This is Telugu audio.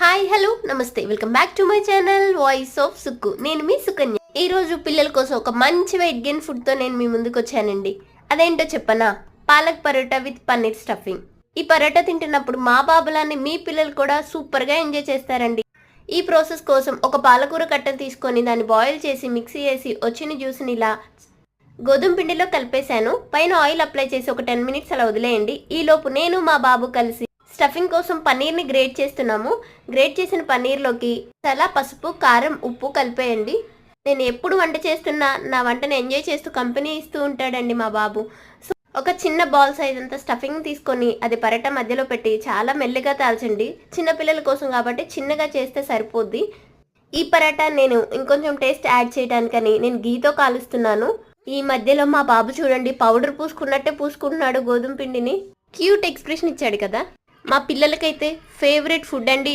హాయ్ హలో నమస్తే welcome back to my channel voice of Sukku. నేను మీ సుకన్య. ఈ రోజు పిల్లల కోసం ఒక మంచి వెయిట్ గెయిన్ ఫుడ్ తో నేను మీ ముందుకు వచ్చానండి. అదేంటో చెప్పనా, పాలక్ పరోటా విత్ పన్నీర్ స్టఫింగ్. ఈ పరోటా తింటున్నప్పుడు మా బాబులాన్ని మీ పిల్లలు కూడా సూపర్ గా ఎంజాయ్ చేస్తారండి. ఈ ప్రాసెస్ కోసం ఒక పాలకూర కట్టను తీసుకొని దాన్ని బాయిల్ చేసి మిక్సీ చేసి వచ్చిన జ్యూస్ని ఇలా గోధుమ పిండిలో కలిపేశాను. పైన ఆయిల్ అప్లై చేసి ఒక 10 మినిట్స్ అలా వదిలేయండి. ఈలోపు నేను మా బాబు కలిసి స్టఫింగ్ కోసం పన్నీర్ని గ్రేట్ చేస్తున్నాము. గ్రేట్ చేసిన పన్నీర్లోకి చాలా పసుపు, కారం, ఉప్పు కలిపేయండి. నేను ఎప్పుడు వంట చేస్తున్నా నా వంటని ఎంజాయ్ చేస్తూ కంపెనీ ఇస్తూ ఉంటాడండి మా బాబు. సో ఒక చిన్న బాల్ సైజ్ అంతా స్టఫింగ్ తీసుకొని అది పరోటా మధ్యలో పెట్టి చాలా మెల్లిగా తాల్చండి. చిన్నపిల్లల కోసం కాబట్టి చిన్నగా చేస్తే సరిపోద్ది. ఈ పరోటా నేను ఇంకొంచెం టేస్ట్ యాడ్ చేయడానికని నేను గీతో కాలుస్తున్నాను. ఈ మధ్యలో మా బాబు చూడండి పౌడర్ పూసుకున్నట్టే పూసుకుంటున్నాడు గోధుమ పిండిని. క్యూట్ ఎక్స్ప్రెషన్ ఇచ్చాడు కదా. మా పిల్లలకైతే ఫేవరెట్ ఫుడ్ అండి.